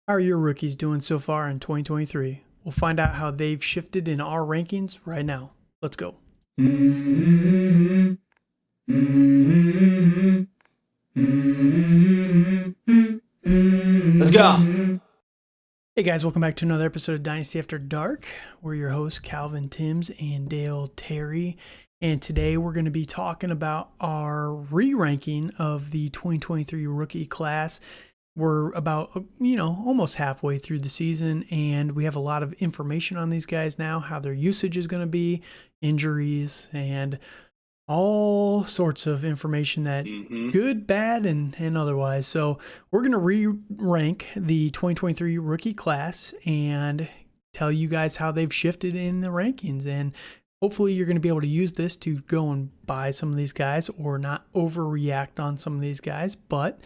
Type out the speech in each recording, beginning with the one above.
How are your rookies doing so far in 2023? We'll find out how they've shifted in our rankings right now. Let's go. Let's go. Hey guys, welcome back to another episode of Dynasty After Dark. We're your hosts, Calvin Timms and Dale Terry. And today we're going to be talking about our re-ranking of the 2023 rookie class. We're about, almost halfway through the season, and we have a lot of information on these guys now, how their usage is going to be, injuries, and all sorts of information that good, bad, and otherwise. So we're going to re-rank the 2023 rookie class and tell you guys how they've shifted in the rankings. And hopefully you're going to be able to use this to go and buy some of these guys or not overreact on some of these guys. But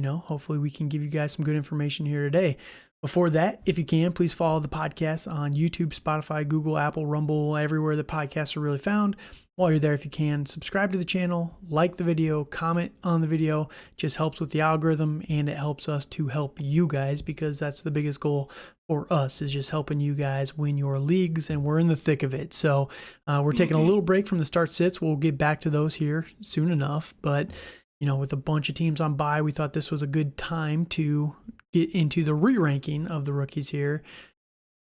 hopefully we can give you guys some good information here today. Before that, if you can, please follow the podcast on YouTube, Spotify, Google, Apple, Rumble, everywhere the podcasts are really found. While you're there, if you can, subscribe to the channel, like the video, comment on the video. It just helps with the algorithm, and it helps us to help you guys, because that's the biggest goal for us, is just helping you guys win your leagues, and we're in the thick of it. So we're taking a little break from the start sits. We'll get back to those here soon enough, but with a bunch of teams on bye, we thought this was a good time to get into the re-ranking of the rookies here.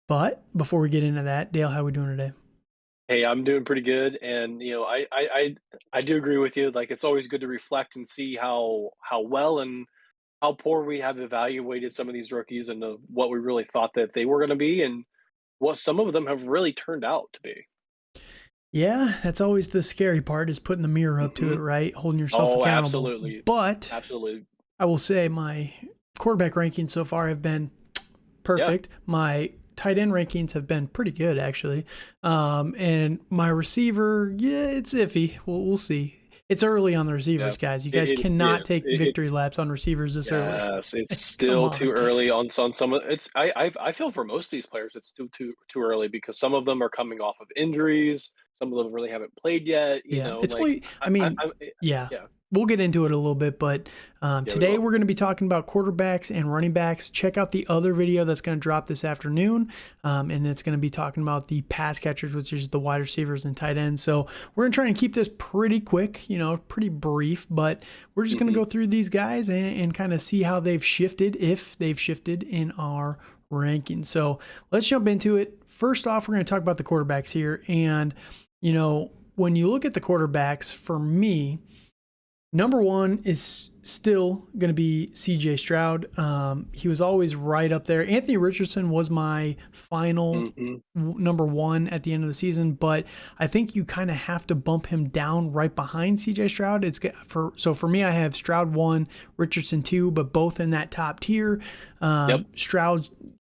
But before we get into that, Dale, how are we doing today? Hey, I'm doing pretty good, and I do agree with you. Like, it's always good to reflect and see how well and how poor we have evaluated some of these rookies and what we really thought that they were going to be, and what some of them have really turned out to be. Yeah, that's always the scary part, is putting the mirror up to it, right? Holding yourself accountable. Absolutely. But Absolutely. I will say my quarterback rankings so far have been perfect. Yeah. My tight end rankings have been pretty good, actually. And my receiver, it's iffy. We'll see. It's early on the receivers, guys. You guys cannot take victory laps on receivers this early. Yes, it's still too early on some of it's. I feel for most of these players, it's still too early, because some of them are coming off of injuries. Some of them really haven't played yet. Yeah. We'll get into it a little bit, but today we're going to be talking about quarterbacks and running backs. Check out the other video that's going to drop this afternoon, and it's going to be talking about the pass catchers, which is the wide receivers and tight ends. So we're going to try and keep this pretty quick, pretty brief, but we're just going to go through these guys and kind of see how they've shifted, if they've shifted in our rankings. So let's jump into it. First off, we're going to talk about the quarterbacks here. And, when you look at the quarterbacks, for me, number one is still going to be CJ Stroud. He was always right up there. Anthony Richardson was my final number one at the end of the season, but I think you kind of have to bump him down right behind CJ Stroud. So for me, I have Stroud 1, Richardson 2, but both in that top tier. Stroud,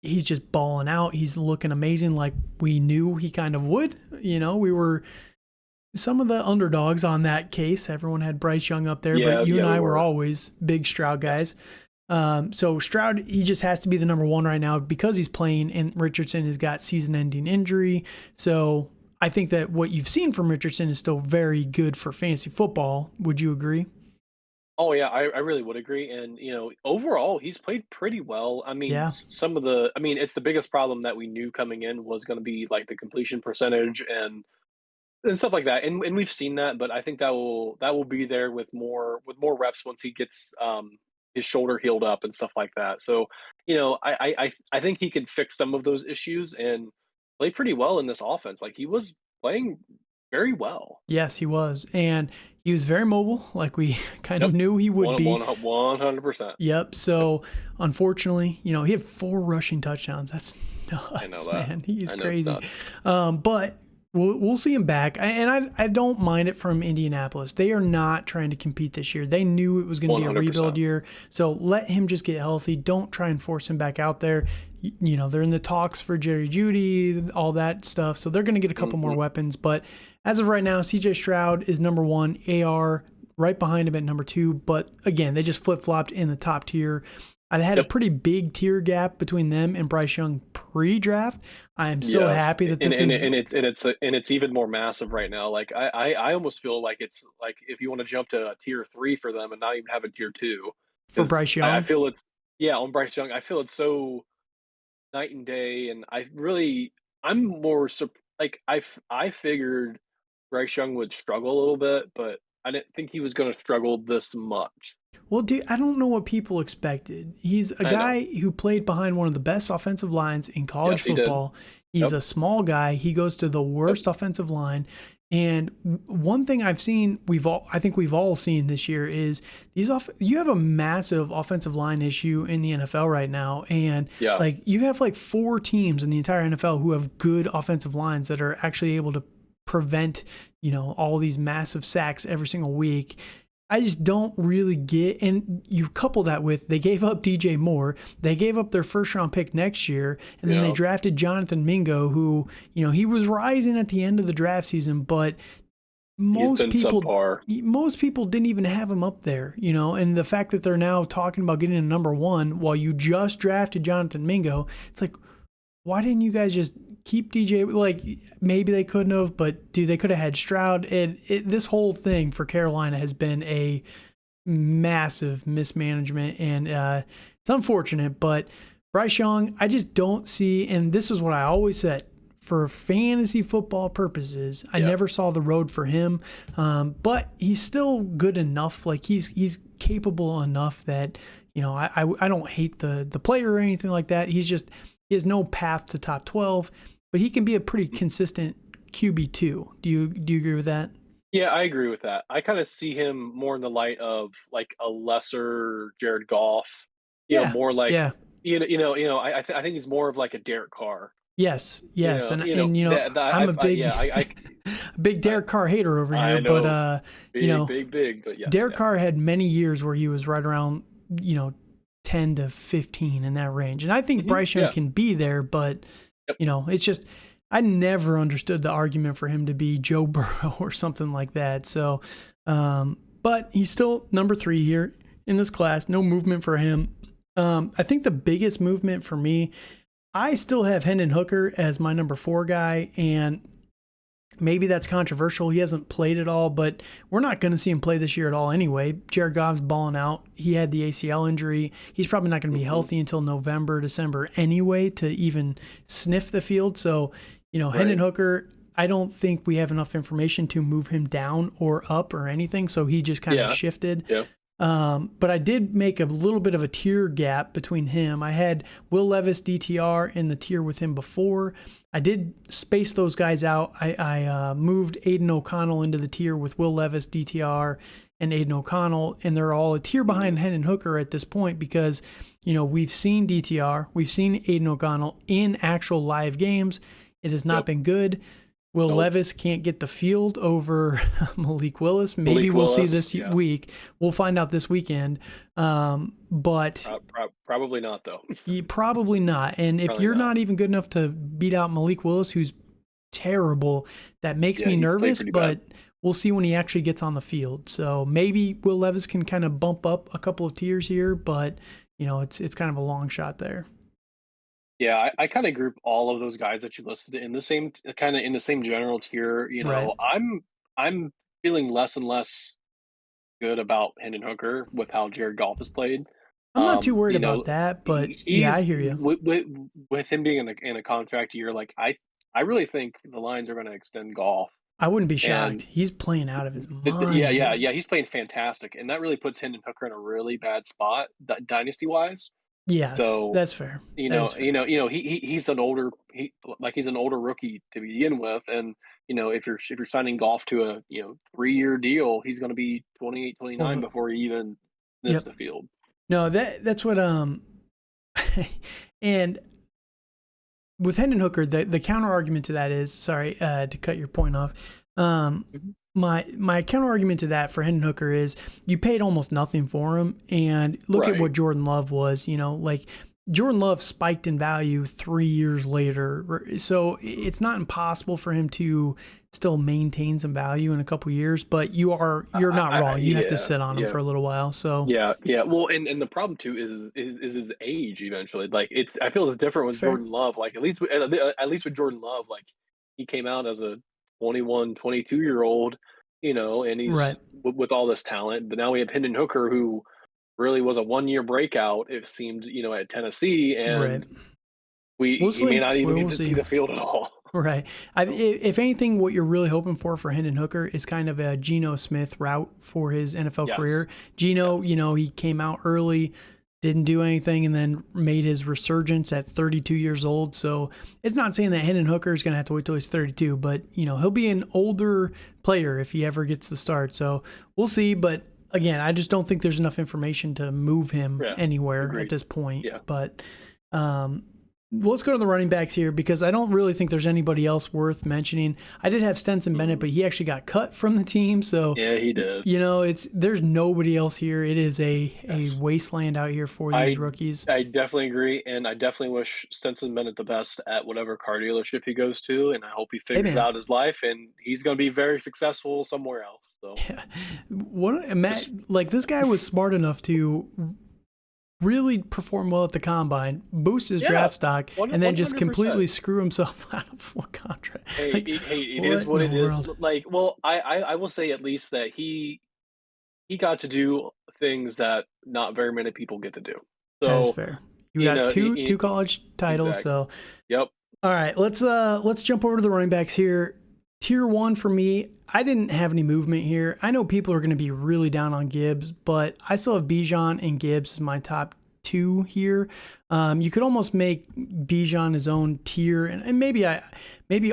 he's just balling out. He's looking amazing, like we knew he kind of would. We were some of the underdogs on that case. Everyone had Bryce Young up there, but you and I were always big Stroud guys. So Stroud, he just has to be the number one right now because he's playing, and Richardson has got season-ending injury. So I think that what you've seen from Richardson is still very good for fantasy football. Would you agree? Oh yeah, I really would agree. And overall, he's played pretty well. I mean, it's the biggest problem that we knew coming in was going to be like the completion percentage and stuff like that. And we've seen that, but I think that will be there with more reps once he gets his shoulder healed up and stuff like that. So, I think he can fix some of those issues and play pretty well in this offense. Like, he was playing very well. Yes, he was. And he was very mobile, like we kind of knew he would be. 100%. Yep. So, unfortunately, he had 4 rushing touchdowns. That's nuts, man. He's crazy. But we'll see him back. And I don't mind it from Indianapolis. They are not trying to compete this year. They knew it was going to be a rebuild year. So let him just get healthy. Don't try and force him back out there. They're in the talks for Jerry Jeudy, all that stuff. So they're going to get a couple more weapons. But as of right now, CJ Stroud is number 1, AR right behind him at number 2. But again, they just flip-flopped in the top tier. I had a pretty big tier gap between them and Bryce Young pre-draft. I am so happy that this is, and it's even more massive right now. Like I almost feel like it's like if you want to jump to a tier 3 for them and not even have a tier 2 for Bryce Young. I feel Yeah, on Bryce Young, I feel it's so night and day, and I'm more like I figured Bryce Young would struggle a little bit, but I didn't think he was going to struggle this much. Well, dude, I don't know what people expected. He's a I know. guy who played behind one of the best offensive lines in college Yes, he did. football. He's Yep. a small guy. He goes to the Yep. worst offensive line. And one thing I've seen, I think we've all seen this year is you have a massive offensive line issue in the NFL right now. And Yeah. like you have like 4 teams in the entire NFL who have good offensive lines that are actually able to prevent, all these massive sacks every single week. I just don't really get, and you couple that with they gave up DJ Moore, they gave up their first round pick next year, and then they Yeah. drafted Jonathan Mingo, who, he was rising at the end of the draft season, but He's most been people subpar. most people didn't even have him up there, and the fact that they're now talking about getting a number one while you just drafted Jonathan Mingo, it's like, why didn't you guys just keep DJ? Like, maybe they couldn't have, but dude, they could have had Stroud. And this whole thing for Carolina has been a massive mismanagement, and it's unfortunate. But Bryce Young, I just don't see, and this is what I always said. For fantasy football purposes, I Yeah. never saw the road for him, but he's still good enough. Like he's capable enough that I don't hate the player or anything like that. He has no path to top 12, but he can be a pretty consistent QB2. Do you agree with that? Yeah, I agree with that. I kind of see him more in the light of like a lesser Jared Goff. Yeah. More like Yeah. I think he's more of like a Derek Carr. Yes. Yes. And I'm a Yeah, big I Derek Carr hater over I here, but know, big, but yes, Derek yeah. Carr had many years where he was right around, 10 to 15 in that range. And I think Bryce Young Yeah. can be there, but Yep. it's just I never understood the argument for him to be Joe Burrow or something like that. So, but he's still number 3 here in this class. No movement for him. I think the biggest movement for me, I still have Hendon Hooker as my number 4 guy, and maybe that's controversial. He hasn't played at all, but we're not going to see him play this year at all anyway. Jared Goff's balling out. He had the ACL injury. He's probably not going to be healthy until November, December anyway to even sniff the field. So, Hendon Hooker, I don't think we have enough information to move him down or up or anything. So he just kind of shifted. Yeah. But I did make a little bit of a tier gap between him. I had Will Levis DTR in the tier with him before. I did space those guys out. I moved Aiden O'Connell into the tier with Will Levis DTR and Aiden O'Connell, and they're all a tier behind Hendon Hooker at this point because, we've seen DTR, we've seen Aiden O'Connell in actual live games. It has not been good. Will Levis can't get the field over Malik Willis. Maybe we'll see this week. We'll find out this weekend. But probably not, though. Probably not. And if you're not even good enough to beat out Malik Willis, who's terrible, that makes me nervous. But we'll see when he actually gets on the field. So maybe Will Levis can kind of bump up a couple of tiers here, but it's kind of a long shot there. Yeah, I kind of group all of those guys that you listed in the same general tier. Right. I'm feeling less and less good about Hendon Hooker with how Jared Goff has played. I'm not too worried about that, but yeah, I hear you. With him being in a contract year, like I really think the Lions are going to extend Goff. I wouldn't be shocked. And He's playing out of his mind. yeah. He's playing fantastic, and that really puts Hendon Hooker in a really bad spot, dynasty wise. Yes, So that's fair. he's an older he's an older rookie to begin with, and if you're signing Goff to a 3-year deal, he's going to be 28, 29 before he even sniffs the field. No, that's what and with Hendon Hooker, the counter argument to that is, sorry to cut your point off. My counter argument to that for Hendon Hooker is you paid almost nothing for him, and look at what Jordan Love was. Like Jordan Love spiked in value 3 years later, so it's not impossible for him to still maintain some value in a couple years. But you're not wrong. You have to sit on him for a little while. So yeah. Well, and the problem too is his age eventually. Like I feel it's different with Jordan Love. Like at least with Jordan Love, like he came out as a 21, 22-year-old, and he's with all this talent. But now we have Hendon Hooker, who really was a 1-year breakout, it seemed, at Tennessee, Right. and We'll he may see. not even get We'll to see see. the field at all. Right. So, If anything, what you're really hoping for Hendon Hooker is kind of a Geno Smith route for his NFL yes. career. Geno, Yes. he came out early, didn't do anything, and then made his resurgence at 32 years old. So it's not saying that Hendon Hooker is going to have to wait till he's 32, but, he'll be an older player if he ever gets the start. So we'll see. But again, I just don't think there's enough information to move him Yeah. anywhere at Agreed. this point. Yeah. But, let's go to the running backs here because I don't really think there's anybody else worth mentioning. I did have Stetson Bennett, but he actually got cut from the team. So Yeah, he did. there's nobody else here. It is a Yes. wasteland out here for these rookies. I definitely agree, and I definitely wish Stetson Bennett the best at whatever car dealership he goes to, and I hope he Hey figures man, out his life, and he's gonna be very successful somewhere else. So Matt, just like this guy was smart enough to really perform well at the combine, boost his yeah, draft stock, and then just 100%. completely screw himself out of what contract. Hey, Like, it what is in what the it is. world? Like, well, I will say at least that he got to do things that not very many people get to do. That is So, fair. You got two college titles, exactly. so Yep. all right, let's jump over to the running backs here. Tier 1 for me, I didn't have any movement here. I know people are going to be really down on Gibbs, but I still have Bijan and Gibbs as my top 2 here. You could almost make Bijan his own tier, and maybe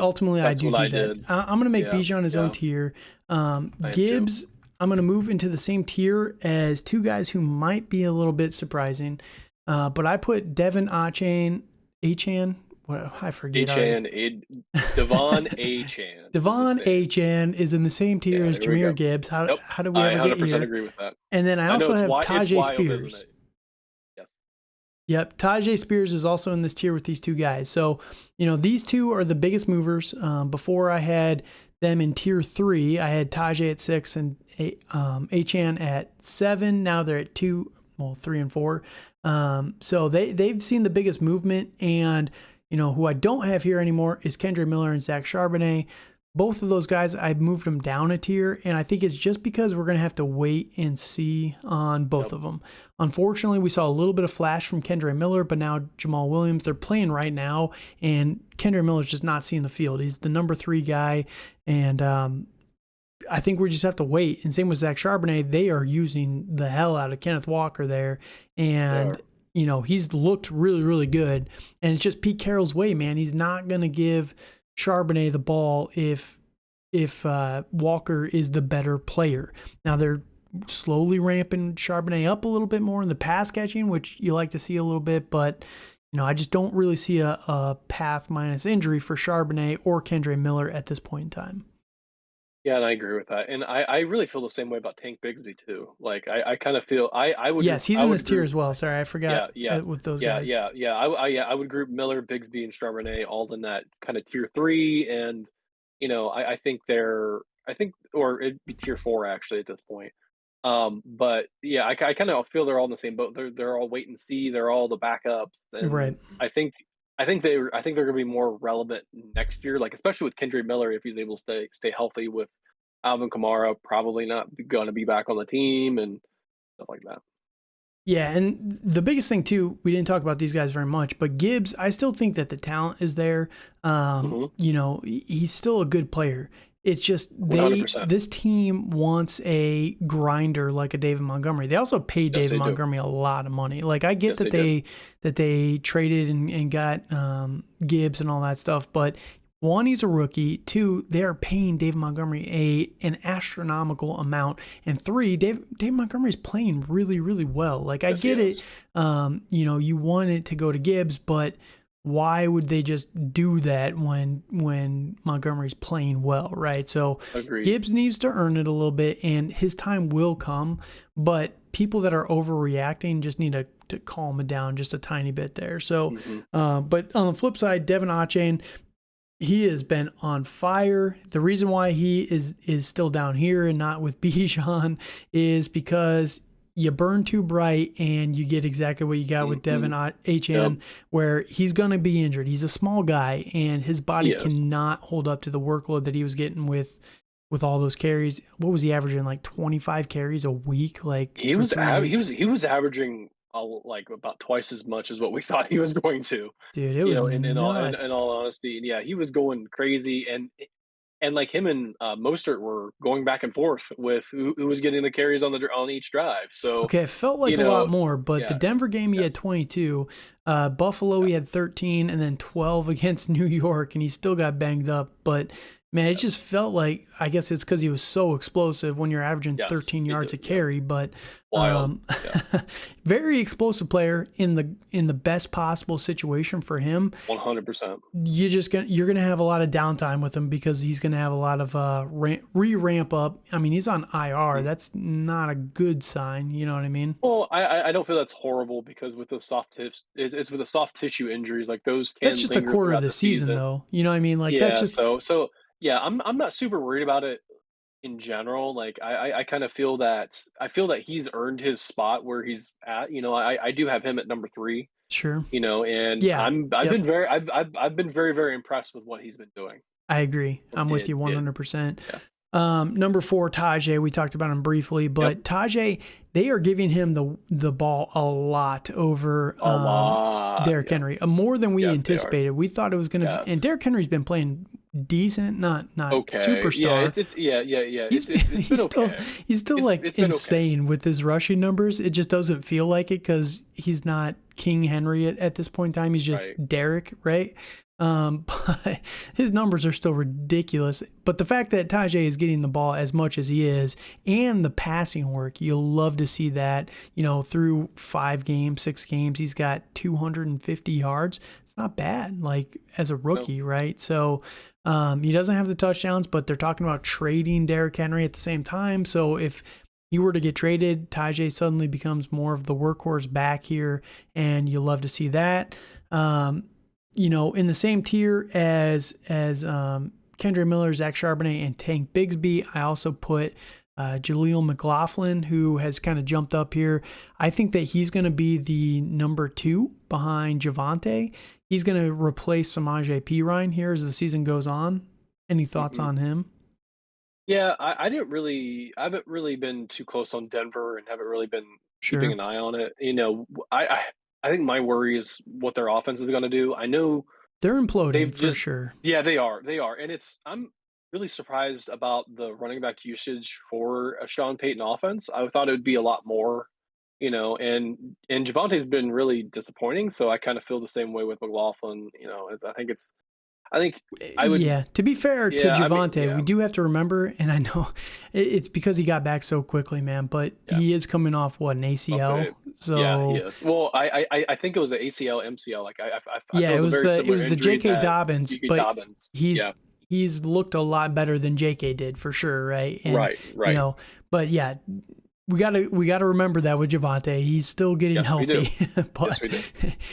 ultimately I That's do what I that. did. I'm going to make Yeah, Bijan his own yeah, tier. I am too. Gibbs, I'm going to move into the same tier as 2 guys who might be a little bit surprising, but I put Devin Achan. What I forget already. Devon Achan is his Devon name. Achan is in the same tier Yeah, as there we go. Jahmyr Gibbs. Yep. How did we I ever get 100% here? agree with that. And then I I know also have it's Tajay wild, isn't Spears. it? Yes. Yep, Tajay Spears is also in this tier with these 2 guys. So, these 2 are the biggest movers. Before I had them in tier 3, I had Tajay at 6 and Achan at 7. Now they're at 2, 3 and 4. So they've seen the biggest movement, and who I don't have here anymore is Kendra Miller and Zach Charbonnet. Both of those guys, I've moved them down a tier, and I think it's just because we're going to have to wait and see on both of them. Unfortunately, we saw a little bit of flash from Kendra Miller, but now Jamal Williams, they're playing right now, and Kendra Miller's just not seeing the field. He's the number 3 guy, and I think we just have to wait. And same with Zach Charbonnet, they are using the hell out of Kenneth Walker there, and he's looked really, really good. And it's just Pete Carroll's way, man. He's not going to give Charbonnet the ball if Walker is the better player. Now they're slowly ramping Charbonnet up a little bit more in the pass catching, which you like to see a little bit, but I just don't really see a path minus injury for Charbonnet or Kendre Miller at this point in time. Yeah, and I agree with that. And I really feel the same way about Tank Bigsby too. Like I kind of feel I would Yes, he's I in would this tier group as well. Sorry, I forgot with those guys. I would group Miller, Bigsby, and Charbonnet all in that kind of tier 3, and I think or it'd be tier 4 actually at this point. But yeah, I kind of feel they're all in the same boat. They're all wait and see. They're all the backups, and Right. I think they're going to be more relevant next year. Like especially with Kendrick Miller, if he's able to stay healthy. With Alvin Kamara probably not going to be back on the team and stuff like that. Yeah, and the biggest thing too, we didn't talk about these guys very much, but Gibbs, I still think that the talent is there. He's still a good player. It's just 100%. this team wants a grinder like a David Montgomery. They also paid Yes, David they do. Montgomery a lot of money. Like I get Yes, that they traded and got Gibbs and all that stuff, but 1, he's a rookie. 2, they are paying David Montgomery an astronomical amount. And 3, Dave Montgomery's playing really, really well. Like I get it. You want it to go to Gibbs, but why would they just do that when Montgomery's playing well, right? So Agreed. Gibbs needs to earn it a little bit, and his time will come. But people that are overreacting just need to calm it down just a tiny bit there. So, but on the flip side, Devin Achan, he has been on fire. The reason why he is still down here and not with Bijan is because you burn too bright and you get exactly what you got with Devin Achan, where he's going to be injured. He's a small guy and his body cannot hold up to the workload that he was getting with with all those carries. What was he averaging? Like 25 carries a week, like He for was 3 weeks? he was averaging like about twice as much as what we thought he was going to. Dude, it was In nuts. all honesty, and yeah, he was going crazy, and like him and Mostert were going back and forth with who was getting the carries on each drive. So, Okay, it felt like you a lot know, more, but the yeah, Denver game he had yes, 22, Buffalo yeah, he had 13, and then 12 against New York, and he still got banged up. But man, it yeah, just felt like, I guess it's because he was so explosive when you're averaging yes, 13 yards a yep, carry. But wild, yeah, very explosive player in the best possible situation for him. 100%. You're gonna have a lot of downtime with him because he's gonna have a lot of ramp up. I mean, he's on IR. That's not a good sign. You know what I mean? Well, I don't feel that's horrible because with those soft tips, it's with the soft tissue injuries, like those That's can just a linger quarter of throughout the the season, season. though. You know what I mean? Like that's Yeah, just so yeah, I'm not super worried about it in general. Like I kind of feel that he's earned his spot where he's at. I do have him at number 3. sure. And Yeah. Yep. I've been very very impressed with what he's been doing I agree. or I'm with you did. 100%. Yeah, Number 4, Tajay. We talked about him briefly, yep, but Tajay, they are giving him the ball a lot over a lot. Derrick Yeah, Henry, more than we yes, they are. anticipated. We thought it was going to, Yes. and Derrick Henry's been playing decent, not Okay. Yeah, superstar. it's yeah. He's It's been okay. he's still like It's been okay. insane with his rushing numbers. It just doesn't feel like it because he's not King Henry at this point in time. He's just Right. Derek, right? But his numbers are still ridiculous. But the fact that Tajay is getting the ball as much as he is, and the passing work, you'll love to see that. Through 5 games, 6 games, he's got 250 yards. It's not bad, like as a No. rookie, right? So. He doesn't have the touchdowns, but they're talking about trading Derrick Henry at the same time. So if he were to get traded, Tajay suddenly becomes more of the workhorse back here, and you'll love to see that. In the same tier as Kendra Miller, Zach Charbonnet, and Tank Bigsby, I also put Jaleel McLaughlin, who has kind of jumped up here. I think that he's going to be the number 2 behind Javonte. He's going to replace Samaje Perine here as the season goes on. Any thoughts Mhm. on him? Yeah, I haven't really been too close on Denver and haven't really been keeping Sure. an eye on it. I think my worry is what their offense is gonna do. I know They're imploding they've for just sure. yeah, they are, and I'm really surprised about the running back usage for a Sean Payton offense. I thought it would be a lot more, and Javonte's been really disappointing, so I kind of feel the same way with McLaughlin. I think I would Yeah, to be fair to yeah, I mean, Javonte, yeah, we do have to remember, and I know it's because he got back so quickly, man, but yeah. he is coming off, an Okay. ACL? Yeah, he So, is. Well, I think it was the ACL, MCL. Like I yeah, feel it was a very it similar was the injury J.K. that Dobbins, J.K. but Dobbins. he's Yeah. he's looked a lot better than J.K. did for sure, right? And Right. Right. but yeah, we gotta remember that with Javonte, he's still getting Yes, we do. healthy, Yes, but we do.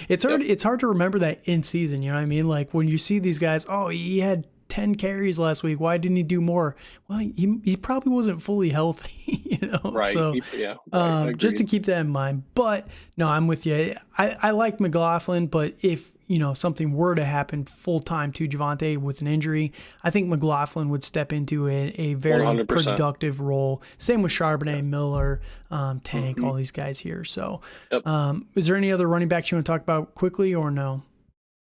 it's hard. Yep. It's hard to remember that in season. You know what I mean? Like when you see these guys, oh, he had 10 carries last week. Why didn't he do more? Well, he probably wasn't fully healthy, Right. So, Yeah. Right. just to Agreed. keep that in mind. But no, I'm with you. I like McLaughlin, but if something were to happen full time to Javonte with an injury, I think McLaughlin would step into a very 100%. productive role. Same with Charbonnet, Yes. Miller, Tank, Hmm. all these guys here. So, Yep. is there any other running backs you want to talk about quickly or no?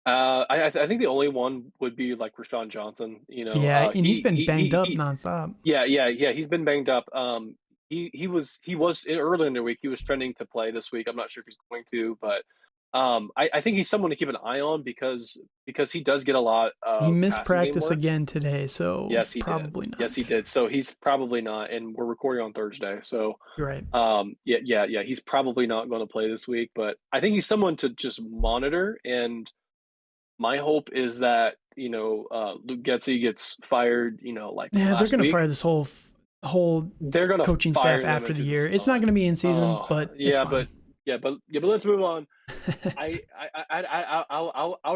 I think the only one would be like Rashawn Johnson. Yeah, and he's been banged up nonstop. Yeah. He's been banged up. He was earlier in the week. He was trending to play this week. I'm not sure if he's going to, but I think he's someone to keep an eye on because he does get a lot He of missed passing game practice work. again today, so Yes, he did. probably Yes, he not. did. So he's probably not, and we're recording on Thursday. So, You're right. yeah, he's probably not going to play this week. But I think he's someone to just monitor. And my hope is that Luke Getsy gets fired. Like Yeah, they're last gonna week, fire this whole they're going to coaching staff fire them after and the just year. move It's not on. gonna be in season, Oh, but it's yeah, fine. but let's move on. Out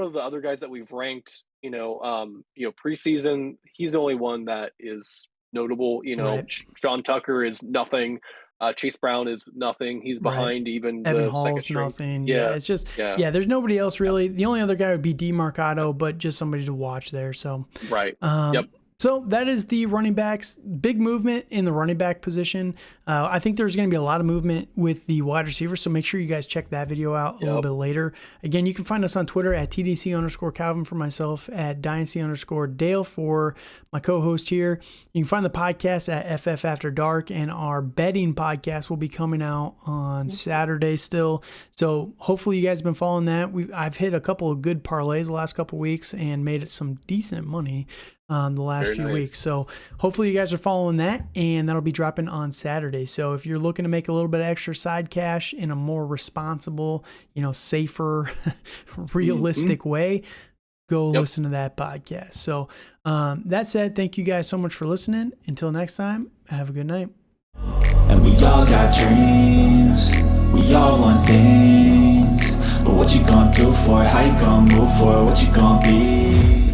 of the other guys that we've ranked, preseason, he's the only one that is notable. Right, Sean Tucker is nothing. Chase Brown is nothing. He's right. behind even Evan the second Hall's string. nothing. Yeah, Yeah, it's just yeah, yeah. There's nobody else yep, really. The only other guy would be yep, Demarcado, but just somebody to watch there. So, right, um, yep, So that is the running backs. Big movement in the running back position. I think there's going to be a lot of movement with the wide receivers, so make sure you guys check that video out a little bit later. Again, you can find us on Twitter at TDC_Calvin for myself, at Dynasty_Dale for my co-host here. You can find the podcast at FF After Dark, and our betting podcast will be coming out on Saturday still. So hopefully you guys have been following that. I've hit a couple of good parlays the last couple of weeks and made it some decent money the last few weeks. So hopefully you guys are following that, and that'll be dropping on Saturday. So if you're looking to make a little bit of extra side cash in a more responsible, safer, realistic way, go listen to that podcast. So that said, thank you guys so much for listening. Until next time, have a good night. And we all got dreams, we all want things, but what you gonna do for it? How you gonna move for it? What you gonna be?